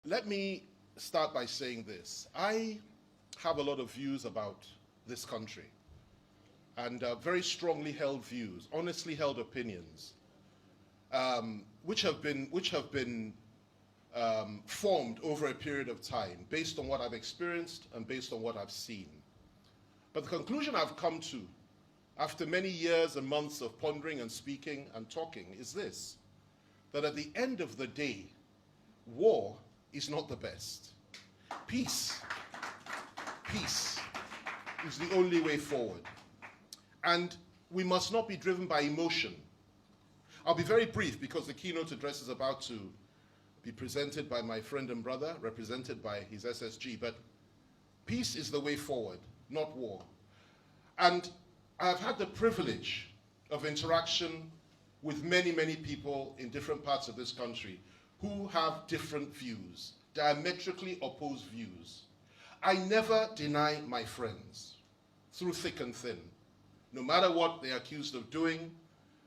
Let me start by saying this. I have a lot of views about this country, and very strongly held views, honestly held opinions, which have been formed over a period of time based on what I've experienced and based on what I've seen. But the conclusion I've come to after many years and months of pondering and speaking and talking is this: that at the end of the day, war is not the best. Peace is the only way forward. And we must not be driven by emotion. I'll be very brief because the keynote address is about to be presented by my friend and brother, represented by his SSG, but peace is the way forward, not war. And I've had the privilege of interaction with many, many people in different parts of this country who have different views, diametrically opposed views. I never deny my friends, through thick and thin. No matter what they're accused of doing,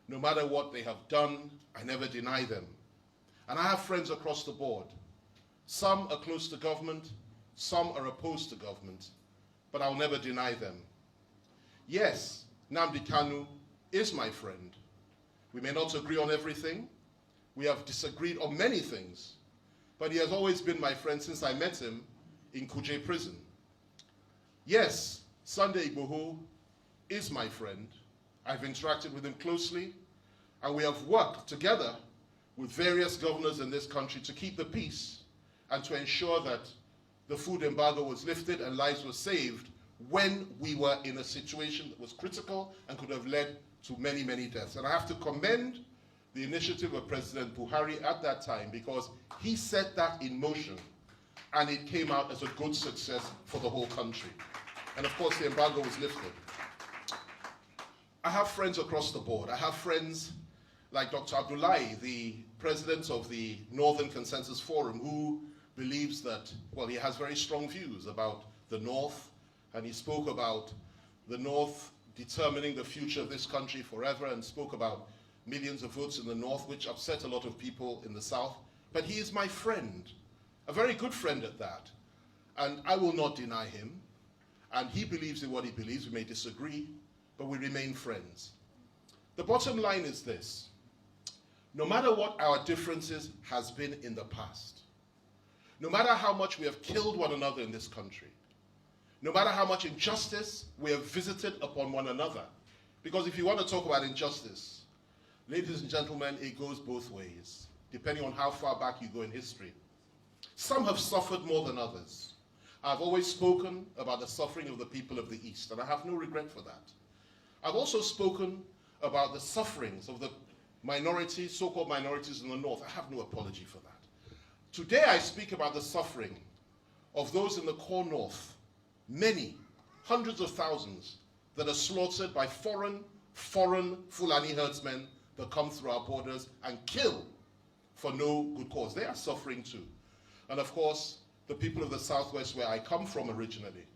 no matter what they have done, I never deny them. And I have friends across the board. Some are close to government, some are opposed to government, but I'll never deny them. Yes, Nnamdi Kanu is my friend. We may not agree on everything. We have disagreed on many things, but he has always been my friend since I met him in Kuje prison. Yes, Sunday Igboho is my friend. I've interacted with him closely, and we have worked together with various governors in this country to keep the peace and to ensure that the food embargo was lifted and lives were saved when we were in a situation that was critical and could have led to many, many deaths. And I have to commend the initiative of President Buhari at that time, because he set that in motion and it came out as a good success for the whole country. And of course the embargo was lifted. I have friends across the board. I have friends like Dr. Abdullahi, the president of the Northern Consensus Forum, who believes that, well, he has very strong views about the North, and he spoke about the North determining the future of this country forever, and spoke about millions of votes in the North, which upset a lot of people in the South. But he is my friend, a very good friend at that. And I will not deny him. And he believes in what he believes. We may disagree, but we remain friends. The bottom line is this: no matter what our differences has been in the past, no matter how much we have killed one another in this country, no matter how much injustice we have visited upon one another, because if you want to talk about injustice, ladies and gentlemen, it goes both ways, depending on how far back you go in history. Some have suffered more than others. I've always spoken about the suffering of the people of the East, and I have no regret for that. I've also spoken about the sufferings of the minorities, so-called minorities in the North. I have no apology for that. Today I speak about the suffering of those in the core North, many, hundreds of thousands, that are slaughtered by foreign Fulani herdsmen that come through our borders and kill for no good cause. They are suffering too. And of course, the people of the Southwest, where I come from originally,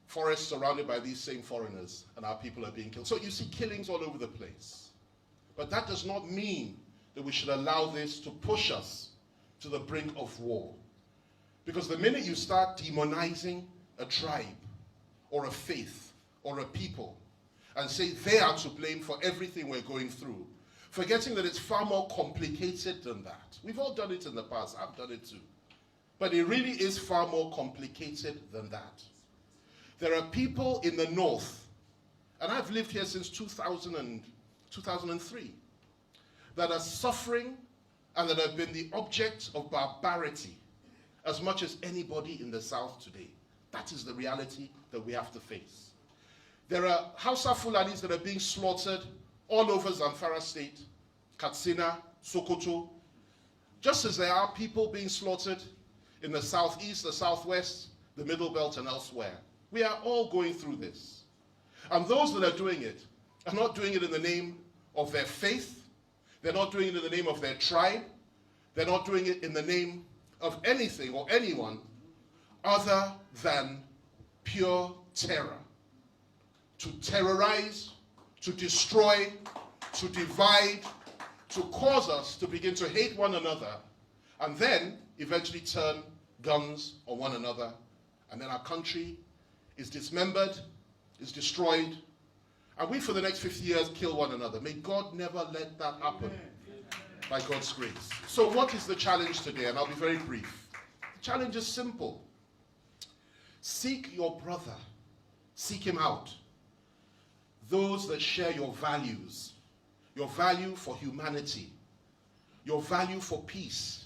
forests surrounded by these same foreigners, and our people are being killed. So you see killings all over the place. But that does not mean that we should allow this to push us to the brink of war. Because the minute you start demonizing a tribe or a faith or a people, and say they are to blame for everything we're going through, forgetting that it's far more complicated than that. We've all done it in the past. I've done it too. But it really is far more complicated than that. There are people in the North, and I've lived here since 2003, that are suffering and that have been the object of barbarity as much as anybody in the South today. That is the reality that we have to face. There are Hausa Fulanis that are being slaughtered all over Zamfara State, Katsina, Sokoto, just as there are people being slaughtered in the Southeast, the Southwest, the Middle Belt, and elsewhere. We are all going through this. And those that are doing it are not doing it in the name of their faith. They're not doing it in the name of their tribe. They're not doing it in the name of anything or anyone other than pure terror. To terrorize, to destroy, to divide, to cause us to begin to hate one another, and then eventually turn guns on one another, and then our country is dismembered, is destroyed, and we for the next 50 years kill one another. May God never let that happen by God's grace. So what is the challenge today? And I'll be very brief. The challenge is simple. Seek your brother. Seek him out. Those that share your values, your value for humanity, your value for peace,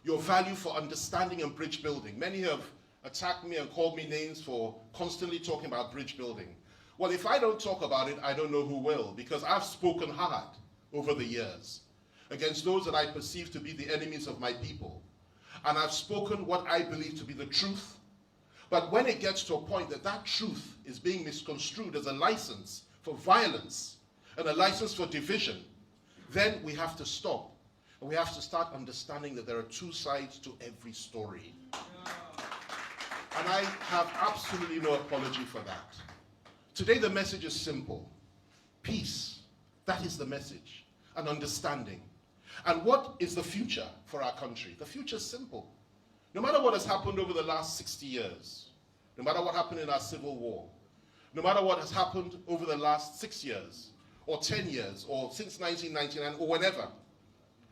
your value for understanding and bridge building. Many have attacked me and called me names for constantly talking about bridge building. Well, if I don't talk about it, I don't know who will, because I've spoken hard over the years against those that I perceive to be the enemies of my people. And I've spoken what I believe to be the truth. But when it gets to a point that that truth is being misconstrued as a license for violence and a license for division, then we have to stop. And we have to start understanding that there are two sides to every story. And I have absolutely no apology for that. Today the message is simple. Peace. That is the message. And understanding. And what is the future for our country? The future is simple. No matter what has happened over the last 60 years, no matter what happened in our civil war, no matter what has happened over the last 6 years, or 10 years, or since 1999, or whenever,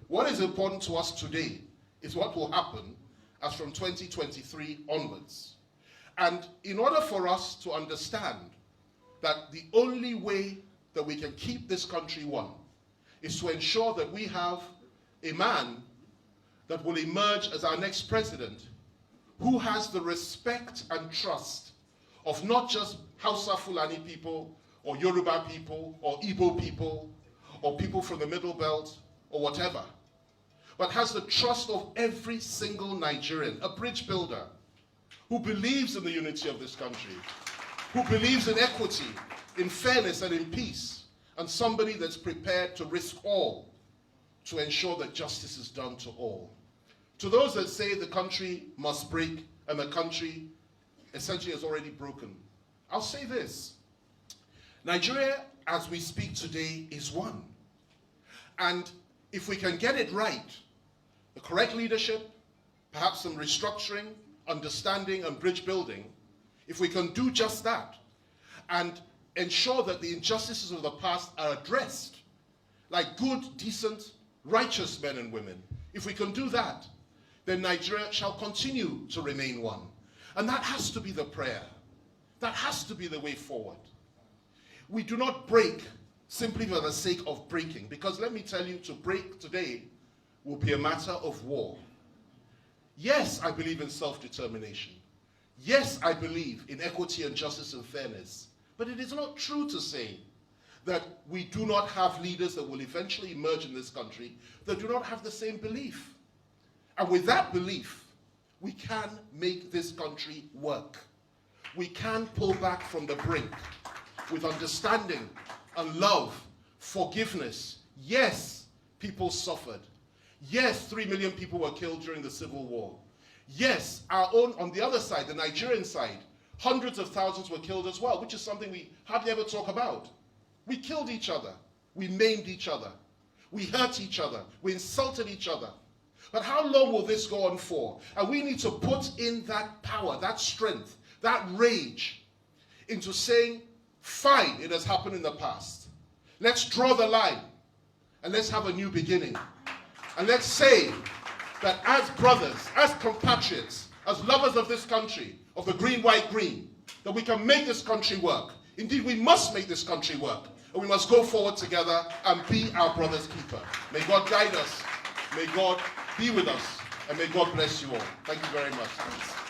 what is important to us today is what will happen as from 2023 onwards. And in order for us to understand that the only way that we can keep this country one is to ensure that we have a man that will emerge as our next president who has the respect and trust of not just Hausa Fulani people, or Yoruba people, or Igbo people, or people from the Middle Belt, or whatever, but has the trust of every single Nigerian, a bridge builder, who believes in the unity of this country, who believes in equity, in fairness, and in peace, and somebody that's prepared to risk all to ensure that justice is done to all. To those that say the country must break and the country essentially has already broken, I'll say this. Nigeria, as we speak today, is one. And if we can get it right, the correct leadership, perhaps some restructuring, understanding, and bridge building, if we can do just that and ensure that the injustices of the past are addressed like good, decent, righteous men and women, if we can do that, then Nigeria shall continue to remain one. And that has to be the prayer. That has to be the way forward. We do not break simply for the sake of breaking, because let me tell you, to break today will be a matter of war. Yes, I believe in self-determination. Yes, I believe in equity and justice and fairness. But it is not true to say that we do not have leaders that will eventually emerge in this country that do not have the same belief. And with that belief, we can make this country work. We can pull back from the brink with understanding and love, forgiveness. Yes, people suffered. Yes, 3 million people were killed during the Civil War. Yes, our own, on the other side, the Nigerian side, hundreds of thousands were killed as well, which is something we hardly ever talk about. We killed each other. We maimed each other. We hurt each other. We insulted each other. But how long will this go on for? And we need to put in that power, that strength, that rage into saying, fine, it has happened in the past. Let's draw the line and let's have a new beginning. And let's say that as brothers, as compatriots, as lovers of this country, of the green, white, green, that we can make this country work. Indeed, we must make this country work. And we must go forward together and be our brother's keeper. May God guide us. May God be with us. And may God bless you all. Thank you very much.